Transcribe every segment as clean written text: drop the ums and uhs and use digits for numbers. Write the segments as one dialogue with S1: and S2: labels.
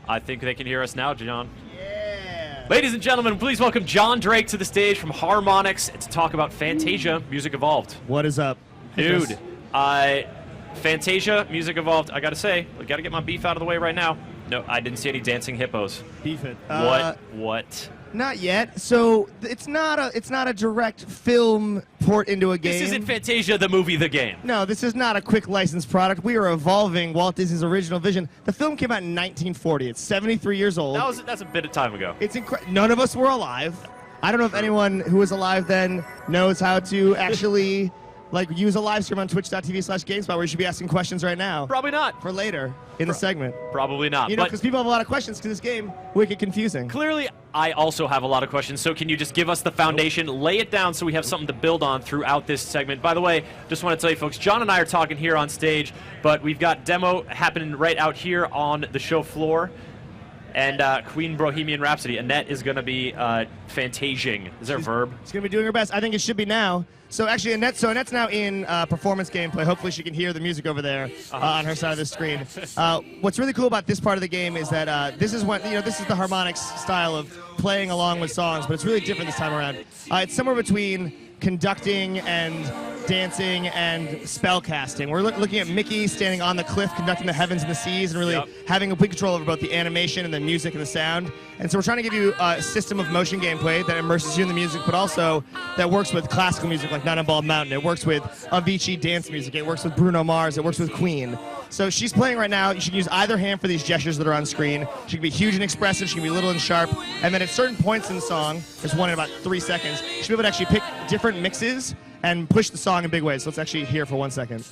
S1: I think they can hear us now, John. Yeah. Ladies and gentlemen, please welcome John Drake to the stage from Harmonix to talk about Fantasia, Music Evolved.
S2: What is up?
S1: Dude, Fantasia, Music Evolved, I gotta say, I gotta get my beef out of the way right now. No, I didn't see any dancing hippos.
S2: Beef it.
S1: What?
S2: Not yet. So it's not a direct film port into a game.
S1: This isn't Fantasia, the movie, the game.
S2: No, this is not a quick licensed product. We are evolving Walt Disney's original vision. The film came out in 1940. It's 73 years old.
S1: That's a bit of time ago.
S2: It's none of us were alive. I don't know if anyone who was alive then knows how to actually use a live stream on twitch.tv/GameSpot where you should be asking questions right now.
S1: Probably not.
S2: For later in the segment.
S1: Probably not.
S2: You know, because people have a lot of questions because this game, wicked confusing.
S1: Clearly, I also have a lot of questions, so can you just give us the foundation, lay it down so we have something to build on throughout this segment. By the way, just want to tell you folks, John and I are talking here on stage, but we've got demo happening right out here on the show floor. And Queen Bohemian Rhapsody. Annette is going to be Fantasiaing. Is there a verb?
S2: She's going to be doing her best. I think it should be now. So actually, Annette's now in performance gameplay. Hopefully she can hear the music over there on her side of the screen. What's really cool about this part of the game is that this is this is the Harmonix style of playing along with songs, but it's really different this time around. It's somewhere between conducting and dancing and spell casting. We're looking at Mickey standing on the cliff conducting the heavens and the seas and really having complete control over both the animation and the music and the sound. And so we're trying to give you a system of motion gameplay that immerses you in the music, but also that works with classical music like Night on Bald Mountain. It works with Avicii dance music. It works with Bruno Mars. It works with Queen. So she's playing right now. You should use either hand for these gestures that are on screen. She can be huge and expressive. She can be little and sharp. And then at certain points in the song, there's one in about 3 seconds, she'll be able to actually pick different mixes and push the song in big ways. So let's actually hear for 1 second.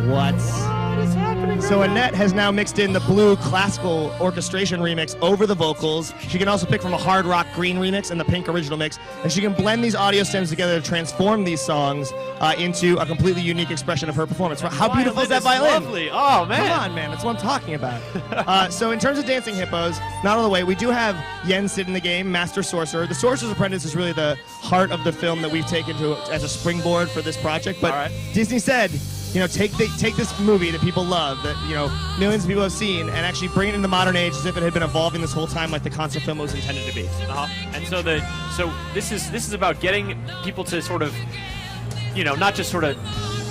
S2: What is happening? So Annette has now mixed in the blue classical orchestration remix over the vocals. She can also pick from a hard rock green remix and the pink original mix. And she can blend these audio stems together to transform these songs into a completely unique expression of her performance. How beautiful is that violin?
S1: Lovely. Oh, man.
S2: Come on, man. That's what I'm talking about. So in terms of dancing hippos, not all the way. We do have Yen Sid in the game, Master Sorcerer. The Sorcerer's Apprentice is really the heart of the film that we've taken as a springboard for this project. But Disney said, take this movie that people love, that millions of people have seen, and actually bring it into the modern age as if it had been evolving this whole time, like the concept film was intended to be.
S1: And so this is about getting people to sort of, not just sort of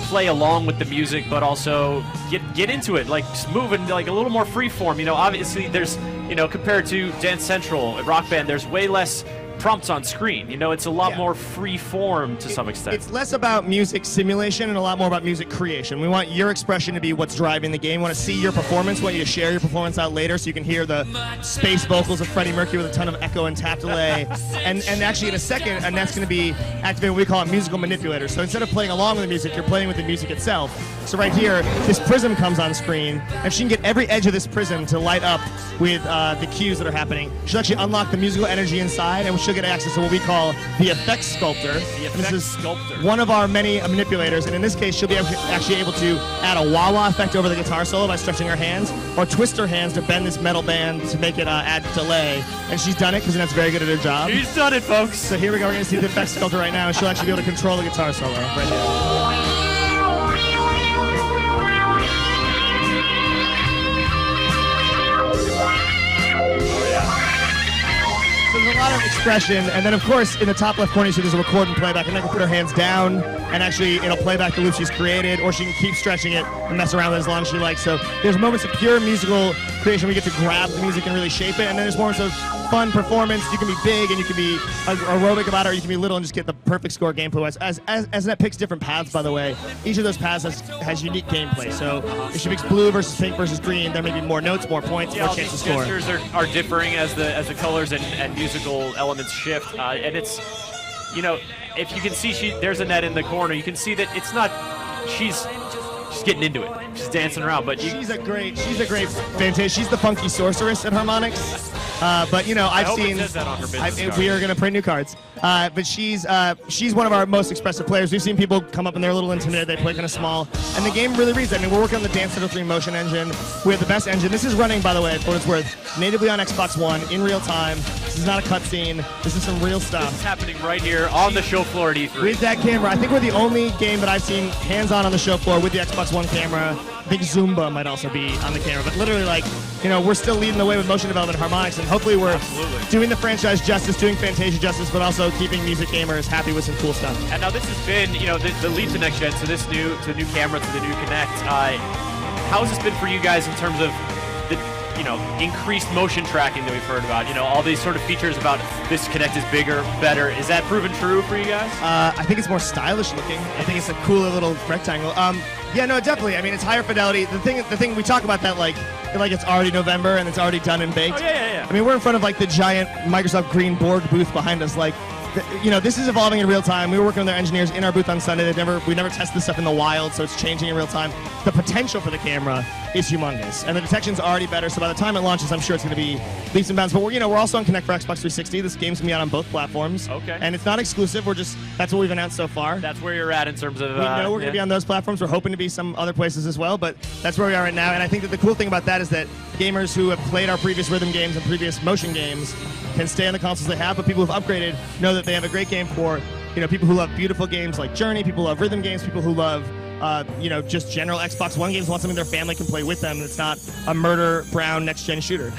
S1: play along with the music, but also get into it, move in a little more free form. Obviously there's, compared to Dance Central, Rock Band, there's way less prompts on screen. It's a lot more free form to some extent.
S2: It's less about music simulation and a lot more about music creation. We want your expression to be what's driving the game. We want to see your performance. We want you to share your performance out later so you can hear the space vocals of Freddie Mercury with a ton of echo and tap delay. and actually in a second, Annette's going to be activating what we call a musical manipulator. So instead of playing along with the music, you're playing with the music itself. So right here, this prism comes on screen, and she can get every edge of this prism to light up with the cues that are happening. She'll actually unlock the musical energy inside, and she'll get access to what we call the effects sculptor. This is one of our many manipulators, and in this case, she'll be actually able to add a wah-wah effect over the guitar solo by stretching her hands, or twist her hands to bend this metal band to make it add delay. And she's done it because Annette's very good at her job.
S1: She's done it, folks.
S2: So here we go. We're going to see the effects sculptor right now, and she'll actually be able to control the guitar solo right here. There's a lot of expression, and then of course in the top left corner you see there's a record and playback, and then can put her hands down and actually it'll play back the loop she's created, or she can keep stretching it and mess around with it as long as she likes. So there's moments of pure musical creation where you get to grab the music and really shape it, and then there's moments of fun performance. You can be big and you can be aerobic about it, or you can be little and just get the perfect score gameplay-wise. As Annette picks different paths, by the way, each of those paths has unique gameplay. So if she picks blue versus pink versus green, there may be more notes, more points, more chance to score.
S1: Gestures are differing as the colors and musical elements shift, and it's, if you can see there's Annette in the corner, you can see that it's not, she's getting into it. She's dancing around, but she's a great
S2: Fantasia. She's the funky sorceress at Harmonix. But I've seen.
S1: It says that on her business card.
S2: We are going to print new cards. But she's one of our most expressive players. We've seen people come up and they're a little intimidated. They play kind of small, and the game really reads that. I mean, we're working on the Dance Central 3 motion engine. We have the best engine. This is running, by the way, for what it's worth, natively on Xbox One in real time. This is not a cutscene. This is some real stuff.
S1: This is happening right here on the show floor at E3.
S2: With that camera, I think we're the only game that I've seen hands-on on the show floor with the Xbox One camera. I think Zumba might also be on the camera, but literally, like, you know, we're still leading the way with motion development and harmonics, and hopefully we're doing the franchise justice, doing Fantasia justice, but also keeping music gamers happy with some cool stuff.
S1: And now this has been, you know, the leap to next gen, so this new camera, to the new Kinect. How has this been for you guys in terms of the, you know, increased motion tracking that we've heard about? You know, all these sort of features about this Kinect is bigger, better. Is that proven true for you guys?
S2: I think it's more stylish looking. I think it's a cooler little rectangle. Yeah, no, definitely. I mean, it's higher fidelity. The thing we talk about that like it's already November and it's already done and baked.
S1: Oh, yeah.
S2: I mean, we're in front of like the giant Microsoft green board booth behind us. Like, you know, this is evolving in real time. We were working with their engineers in our booth on Sunday. We never tested this stuff in the wild, so it's changing in real time. The potential for the camera is humongous, and the detection's already better. So by the time it launches, I'm sure it's going to be leaps and bounds. But we're also on Kinect for Xbox 360. This game's going to be out on both platforms.
S1: Okay.
S2: And it's not exclusive. That's what we've announced so far.
S1: That's where you're at in terms of.
S2: We know we're going to be on those platforms. We're hoping to be some other places as well, but that's where we are right now. And I think that the cool thing about that is that gamers who have played our previous rhythm games and previous motion games can stay on the consoles they have, but people who've upgraded know that they have a great game for, you know, people who love beautiful games like Journey, people who love rhythm games, people who love, you know, just general Xbox One games, want something their family can play with them that's not a Murder Brown next-gen shooter.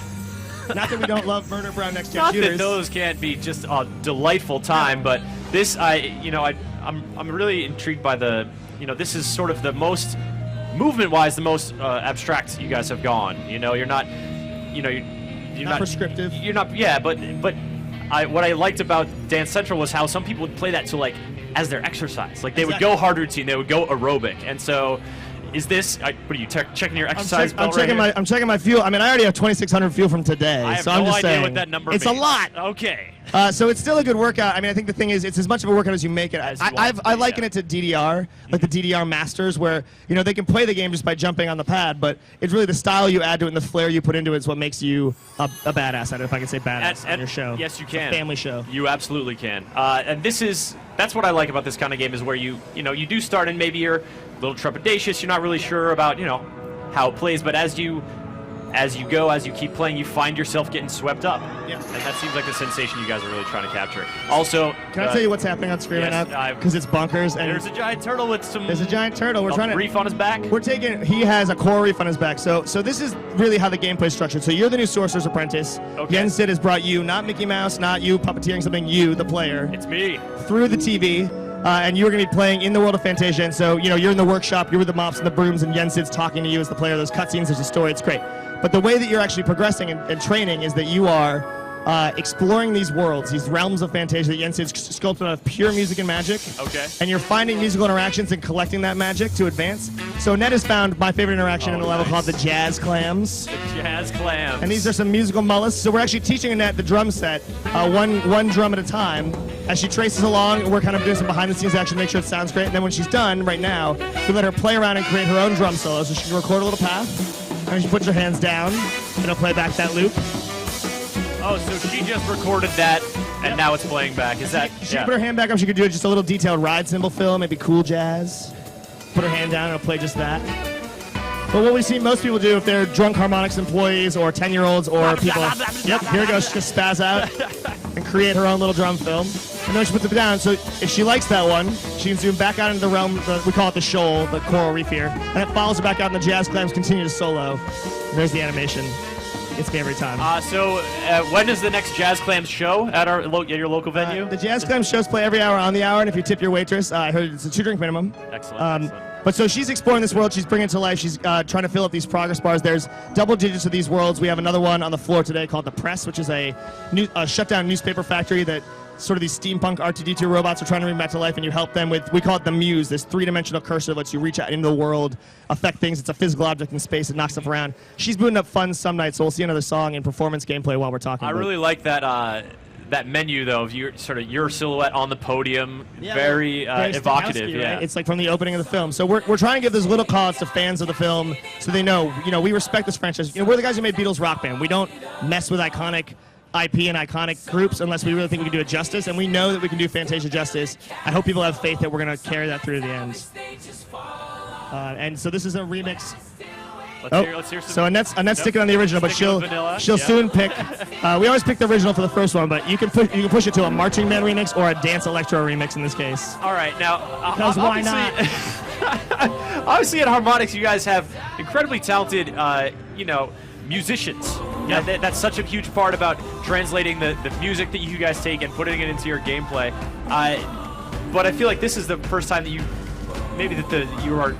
S2: Not that we don't love Murder Brown next-gen shooters.
S1: Not that those can't be just a delightful time, but this, I'm really intrigued by the, you know, this is sort of the most, movement-wise, the most abstract you guys have gone. You know, you're not, you know, you're not
S2: prescriptive.
S1: You're not, yeah, but what I liked about Dance Central was how some people would play that to like as their exercise. Like they would go hard routine, they would go aerobic, and so. Is this? What are you checking your exercise belt right here?
S2: I'm checking my fuel. I mean, I already have 2,600 fuel from today.
S1: I have
S2: I'm
S1: no
S2: just
S1: idea
S2: saying,
S1: what that number
S2: it's
S1: means.
S2: a lot.
S1: Okay.
S2: So it's still a good workout. I mean, I think the thing is, it's as much of a workout as you make it. I liken it to DDR, like the DDR Masters, where you know they can play the game just by jumping on the pad, but it's really the style you add to it and the flair you put into it is what makes you a badass. I don't know if I can say badass on your show.
S1: Yes, you can.
S2: A family show.
S1: You absolutely can. And that's what I like about this kind of game is where you do start and maybe you're a little trepidatious. You're not really sure about how it plays, but as you keep playing, you find yourself getting swept up.
S2: Yeah.
S1: And that seems like the sensation you guys are really trying to capture. Also,
S2: can I tell you what's happening on screen right now? Because it's bonkers. And
S1: there's a giant turtle with some.
S2: There's a giant turtle. We're trying to
S1: reef on his back.
S2: He has a coral reef on his back. So this is really how the gameplay is structured. So you're the new Sorcerer's Apprentice.
S1: Okay.
S2: Yen Sid has brought you, not Mickey Mouse, not you puppeteering something, you, the player.
S1: It's me.
S2: Through the TV. And you're going to be playing in the world of Fantasia. And so, you're in the workshop, you're with the mops and the brooms, and Yen Sid's talking to you as the player. There's cutscenes, there's a story, it's great. But the way that you're actually progressing and training is that you are exploring these worlds, these realms of Fantasia that Yen Sid's sculpted out of pure music and magic.
S1: Okay.
S2: And you're finding musical interactions and collecting that magic to advance. So Ned has found my favorite interaction in a level called the Jazz Clams.
S1: The Jazz Clams.
S2: And these are some musical mollusks. So we're actually teaching Annette the drum set, one drum at a time. As she traces along, we're kind of doing some behind-the-scenes action to make sure it sounds great. And then when she's done, right now, we let her play around and create her own drum solo. So she can record a little path, and she puts her hands down, and it'll play back that loop.
S1: Oh, so she just recorded that, and now it's playing back. Is that?
S2: She can put her hand back up. She could do just a little detailed ride cymbal fill, maybe cool jazz. Put her hand down, and it'll play just that. But what we see most people do if they're drunk harmonics employees or 10-year-olds or people, yep, here it goes, she just spaz out and create her own little drum film. And then she puts it down. So if she likes that one, she can zoom back out into the realm, we call it the shoal, the coral reef here, and it follows her back out, and the Jazz Clams continue to solo. And there's the animation. It's me every time.
S1: So when is the next Jazz Clams show at your local venue?
S2: The Jazz Clams shows play every hour on the hour, and if you tip your waitress, I heard it's a 2-drink minimum.
S1: Excellent.
S2: But so she's exploring this world. She's bringing it to life. She's trying to fill up these progress bars. There's double digits of these worlds. We have another one on the floor today called The Press, which is a shut-down newspaper factory that sort of these steampunk R2-D2 robots are trying to bring back to life, and you help them with, we call it the Muse, this 3-dimensional cursor that lets you reach out into the world, affect things. It's a physical object in space. It knocks stuff around. She's booting up fun some nights, so we'll see another song and performance gameplay while we're talking.
S1: I really like that that menu, though, of your silhouette on the podium.
S2: Yeah,
S1: very evocative.
S2: Right? It's like from the opening of the film. So we're trying to give those little calls to fans of the film so they know, we respect this franchise. We're the guys who made Beatles Rock Band. We don't mess with iconic IP and iconic groups unless we really think we can do it justice, and we know that we can do Fantasia justice. I hope people have faith that we're going to carry that through to the end. And so this is a remix
S1: Let's hear some.
S2: So Annette's sticking on the original, but
S1: Sticking with vanilla,
S2: she'll
S1: yeah.
S2: soon pick. We always pick the original for the first one, but you can push it to a marching band remix or a dance electro remix in this case.
S1: All right, now
S2: Because why not?
S1: Obviously, at Harmonix, you guys have incredibly talented, musicians.
S2: Yeah.
S1: And that's such a huge part about translating the music that you guys take and putting it into your gameplay. But I feel like this is the first time that you are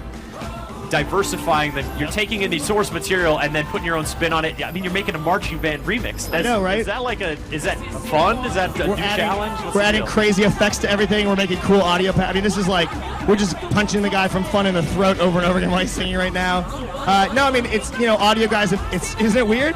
S1: diversifying, that you're taking in the source material and then putting your own spin on it. I mean, you're making a marching band remix.
S2: I know, right?
S1: Is that fun? Is that a new challenge? What's
S2: We're
S1: the
S2: adding
S1: deal?
S2: crazy effects to everything. We're making cool audio. I mean, this is like we're just punching the guy from Fun in the throat over and over again while he's singing right now. No, I mean it's audio guys. Isn't it weird?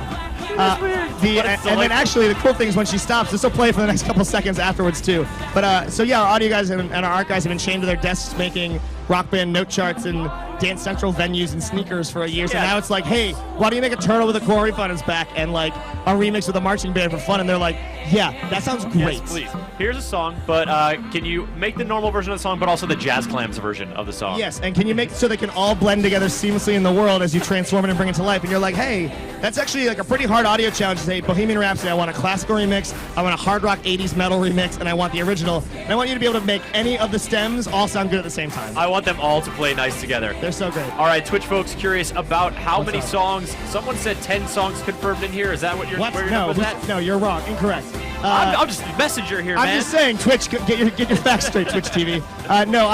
S2: And then actually the cool thing is when she stops, this will play for the next couple seconds afterwards too. But so yeah, our audio guys and our art guys have been chained to their desks making Rock Band note charts and Dance Central venues and sneakers for years.
S1: Yeah.
S2: And now it's like, hey, why don't you make a turtle with a core refund is back and like a remix with a marching band for fun? And they're like, yeah, that sounds great.
S1: Yes, please. Here's a song, but can you make the normal version of the song, but also the Jazz Clams version of the song?
S2: Yes, and can you make it so they can all blend together seamlessly in the world as you transform it and bring it to life? And you're like, hey, that's actually like a pretty hard audio challenge to say, Bohemian Rhapsody, I want a classical remix, I want a hard rock 80s metal remix, and I want the original. And I want you to be able to make any of the stems all sound good at the same time.
S1: I want them all to play nice together.
S2: They're so great.
S1: All right, Twitch folks, curious about how
S2: What's
S1: many
S2: up?
S1: songs. Someone said 10 songs confirmed in here. Is that what you're?
S2: What?
S1: Where you're
S2: No,
S1: with that?
S2: no, you're wrong. Incorrect.
S1: I'm just a messenger here,
S2: I'm
S1: man.
S2: just saying, Twitch, get your facts straight, Twitch TV. No,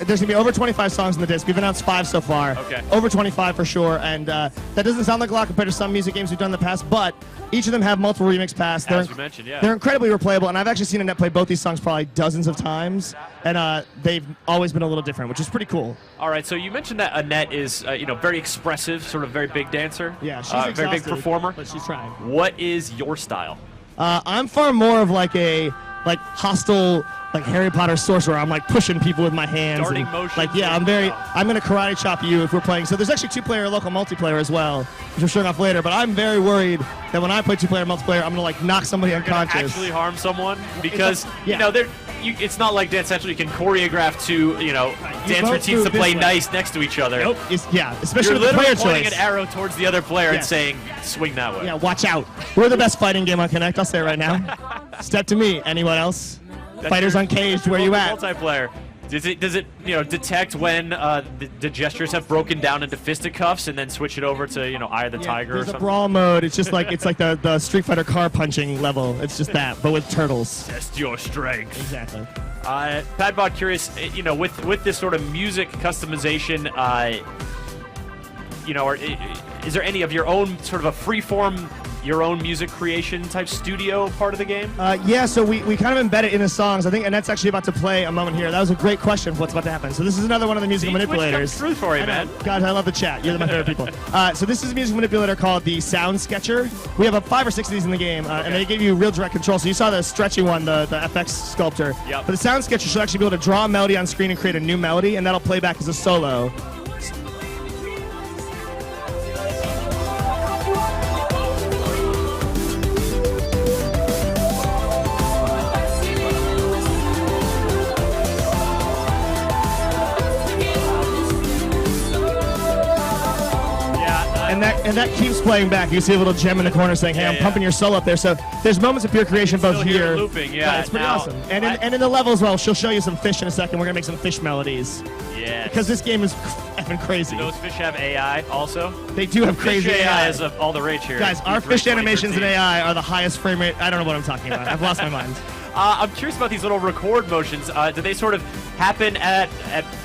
S2: there's gonna be over 25 songs in the disc. We've announced 5 so far.
S1: Okay.
S2: Over 25 for sure, and that doesn't sound like a lot compared to some music games we've done in the past, but each of them have multiple remix paths.
S1: As you mentioned, yeah.
S2: They're incredibly replayable, and I've actually seen Annette play both these songs probably dozens of times, and they've always been a little different, which is pretty cool.
S1: All right, so you mentioned that Annette is, very expressive, sort of very big dancer.
S2: Yeah, she's
S1: very big
S2: exhausted,
S1: performer.
S2: but she's trying.
S1: What is your style?
S2: I'm far more of like a hostile Harry Potter sorcerer. I'm like pushing people with my hands.
S1: Darting
S2: and,
S1: motions.
S2: I'm gonna karate chop you if we're playing. So there's actually 2-player local multiplayer as well, which we're showing off later. But I'm very worried that when I play 2-player multiplayer, I'm gonna knock somebody
S1: Gonna
S2: unconscious.
S1: actually harm someone because
S2: yeah.
S1: it's not like Dance Central. You can choreograph to dance
S2: both
S1: routines
S2: move
S1: to play
S2: this way.
S1: nice next to each other.
S2: Nope. Especially
S1: You're
S2: with the
S1: literally
S2: player
S1: pointing
S2: choice.
S1: an arrow towards the other player and
S2: Yes.
S1: saying, "Swing that way."
S2: Yeah, watch out. We're the best fighting game on Connect. I'll say it right now. Step to me. Anyone else?
S1: That's
S2: Fighters
S1: your-
S2: Uncaged.
S1: that's your
S2: Where you at?
S1: Multiplayer. Does it detect when the gestures have broken down into fisticuffs and then switch it over to Eye of the Tiger or
S2: There's a
S1: something?
S2: brawl mode. It's just like the Street Fighter car punching level. It's just that, but with turtles.
S1: Test your strength.
S2: Exactly.
S1: Padbot, curious, with this sort of music customization, is there any of your own sort of a free-form, your own music creation type studio part of the game?
S2: Yeah, so we kind of embed it in the songs. I think Annette's actually about to play a moment here. That was a great question for what's about to happen. So this is another one of the musical
S1: See, Twitch
S2: manipulators.
S1: comes through for you,
S2: I know.
S1: man.
S2: God, I love the chat. You're my favorite people. So this is a music manipulator called the Sound Sketcher. We have 5 or 6 of these in the game, and they give you real direct control. So you saw the stretchy one, the FX sculptor.
S1: Yep.
S2: But the Sound Sketcher should actually be able to draw a melody on screen and create a new melody, and that'll play back as a solo. And that keeps playing back. You see a little gem in the corner saying, "Hey,
S1: Yeah,
S2: I'm
S1: yeah.
S2: pumping your soul up there." So there's moments of pure creation both
S1: Still hear
S2: here.
S1: it looping, yeah.
S2: It's pretty
S1: Now,
S2: awesome. And in the level as well, she'll show you some fish in a second. We're gonna make some fish melodies
S1: Yeah.
S2: because this game is effing crazy.
S1: Those fish have AI also.
S2: They do have crazy
S1: Fish
S2: AI.
S1: is all the rage here.
S2: Guys, our
S1: E3
S2: fish animations in
S1: 2013.
S2: AI are the highest frame rate. I don't know what I'm talking about. I've lost my mind.
S1: I'm curious about these little record motions. Do they sort of happen at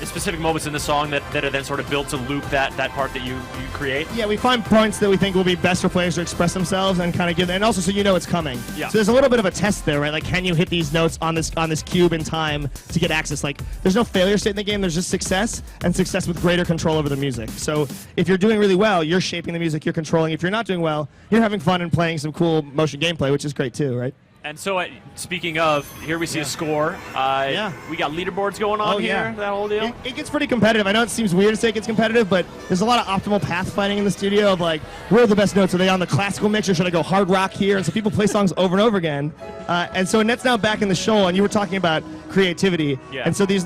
S1: specific moments in the song that are then sort of built to loop that part that you create?
S2: Yeah, we find points that we think will be best for players to express themselves and kind of give, and also so you know it's coming.
S1: Yeah.
S2: So there's a little bit of a test there, right? Like, can you hit these notes on this cube in time to get access? Like, there's no failure state in the game. There's just success, and success with greater control over the music. So if you're doing really well, you're shaping the music, you're controlling. If you're not doing well, you're having fun and playing some cool motion gameplay, which is great too, right?
S1: And so, speaking of, here we see a score. We got leaderboards going on here, that whole deal.
S2: It gets pretty competitive. I know it seems weird to say it gets competitive, but there's a lot of optimal path finding in the studio of like, where are the best notes? Are they on the classical mix or should I go hard rock here? And so people play songs over and over again. And so Annette's now back in the show, and you were talking about creativity.
S1: Yeah.
S2: And so these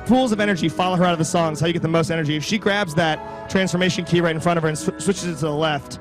S2: pools of energy follow her out of the songs, how you get the most energy. If she grabs that transformation key right in front of her and switches it to the left,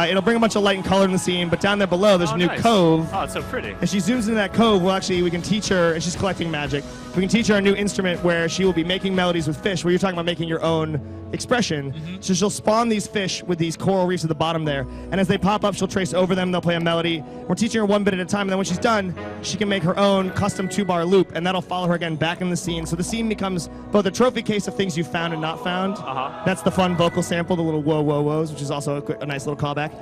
S2: it'll bring a bunch of light and color in the scene, but down there below, there's a new cove.
S1: Oh, it's so pretty.
S2: And she zooms into that cove. We can teach her, and she's collecting magic. We can teach her a new instrument where she will be making melodies with fish, where you're talking about making your own expression. So she'll spawn these fish with these coral reefs at the bottom there. And as they pop up, she'll trace over them. They'll play a melody. We're teaching her one bit at a time. And then when she's done, she can make her own custom 2-bar loop, and that'll follow her again back in the scene. So the scene becomes both a trophy case of things you found and not found. That's the fun vocal sample, the little whoa, whoa, whoas, which is also a nice little callback.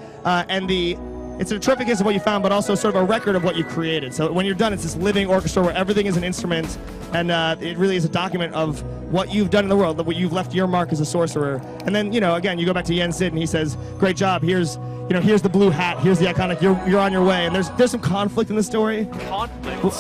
S2: It's a trophy case of what you found, but also sort of a record of what you created. So when you're done, it's this living orchestra where everything is an instrument, and it really is a document of what you've done in the world, that what you've left your mark as a sorcerer. And then, again, you go back to Yen Sid, and he says, "Great job. Here's the blue hat. Here's the iconic. You're on your way." And there's some conflict in the story.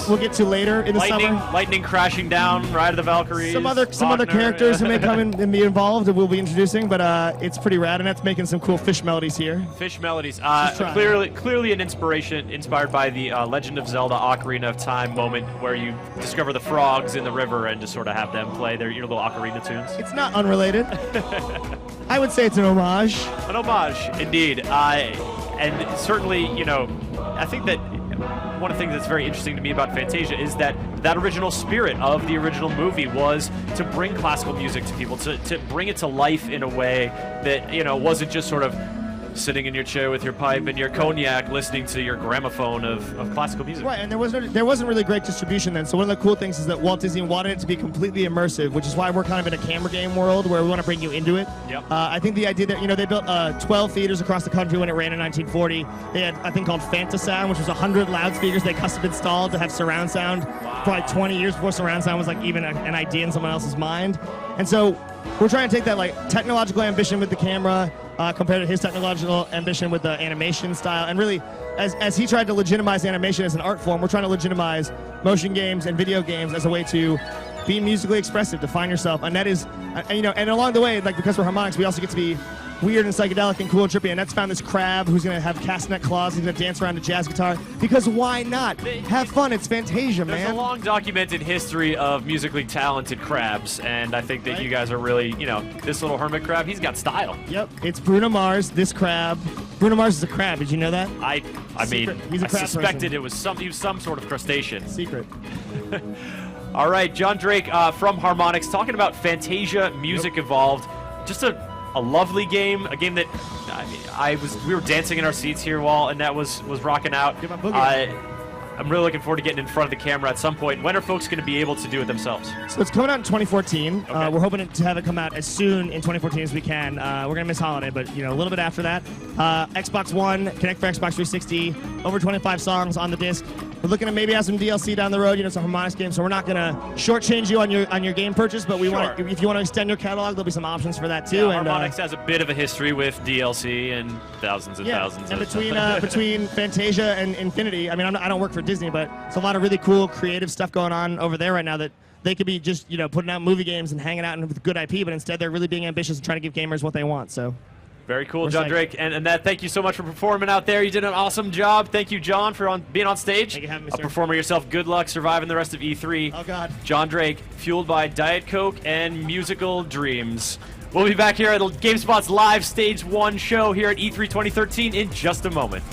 S2: We'll get to later in the summer.
S1: Lightning crashing down, Ride of the Valkyries.
S2: Some other characters who may come and be involved, and we'll be introducing. But it's pretty rad, and that's making some cool fish melodies here.
S1: Fish melodies. Clearly an inspiration inspired by the Legend of Zelda Ocarina of Time moment where you discover the frogs in the river and just sort of have them play your little ocarina tunes.
S2: It's not unrelated. I would say it's an homage.
S1: An homage, indeed. And certainly, I think that one of the things that's very interesting to me about Fantasia is that original spirit of the original movie was to bring classical music to people, to bring it to life in a way that, wasn't just sort of sitting in your chair with your pipe and your cognac listening to your gramophone of classical music.
S2: Right, and there wasn't really great distribution then, so one of the cool things is that Walt Disney wanted it to be completely immersive, which is why we're kind of in a camera game world where we want to bring you into it.
S1: Yep.
S2: I think the idea that, they built 12 theaters across the country when it ran in 1940. They had a thing called Fantasia, which was 100 loudspeakers they custom installed to have surround sound. Wow. Probably 20 years before surround sound was like even an idea in someone else's mind. And so we're trying to take that like technological ambition with the camera, compared to his technological ambition with the animation style. And really, as he tried to legitimize animation as an art form, we're trying to legitimize motion games and video games as a way to be musically expressive, to find yourself. And that is, and along the way, like because we're harmonics, we also get to be weird and psychedelic and cool and trippy. And that's found this crab who's going to have castanet claws. He's going to dance around a jazz guitar. Because why not? Have fun. It's Fantasia, man.
S1: There's a long documented history of musically talented crabs. And I think that you guys are really, this little hermit crab, he's got style.
S2: Yep. It's Bruno Mars, this crab. Bruno Mars is a crab. Did you know that?
S1: I mean,
S2: He's a
S1: I
S2: crab
S1: suspected
S2: person.
S1: he was some sort of crustacean.
S2: Secret.
S1: All right, John Drake from Harmonix talking about Fantasia Music Evolved. Just a lovely game, a game that we were dancing in our seats here while Annette was rocking out. I'm really looking forward to getting in front of the camera at some point. When are folks going to be able to do it themselves?
S2: So it's coming out in 2014.
S1: Okay.
S2: We're hoping to have it come out as soon in 2014 as we can. We're going to miss holiday, but a little bit after that. Xbox One, Connect for Xbox 360, over 25 songs on the disc. We're looking to maybe have some DLC down the road. It's a Harmonix game, so we're not going to shortchange you on your game purchase, but if you want to extend your catalog, there'll be some options for that too.
S1: Yeah, and Harmonix has a bit of a history with DLC and thousands and thousands.
S2: And between Fantasia and Infinity, I don't work for Disney, but it's a lot of really cool creative stuff going on over there right now that they could be just putting out movie games and hanging out with good IP, but instead they're really being ambitious and trying to give gamers what they want. So.
S1: Very cool, John Drake. And that, thank you so much for performing out there. You did an awesome job. Thank you, John, for being on stage.
S2: Thank you for having me,
S1: a
S2: sir.
S1: performer yourself. Good luck surviving the rest of E3.
S2: Oh, God.
S1: John Drake, fueled by Diet Coke and musical dreams. We'll be back here at GameSpot's live Stage 1 show here at E3 2013 in just a moment.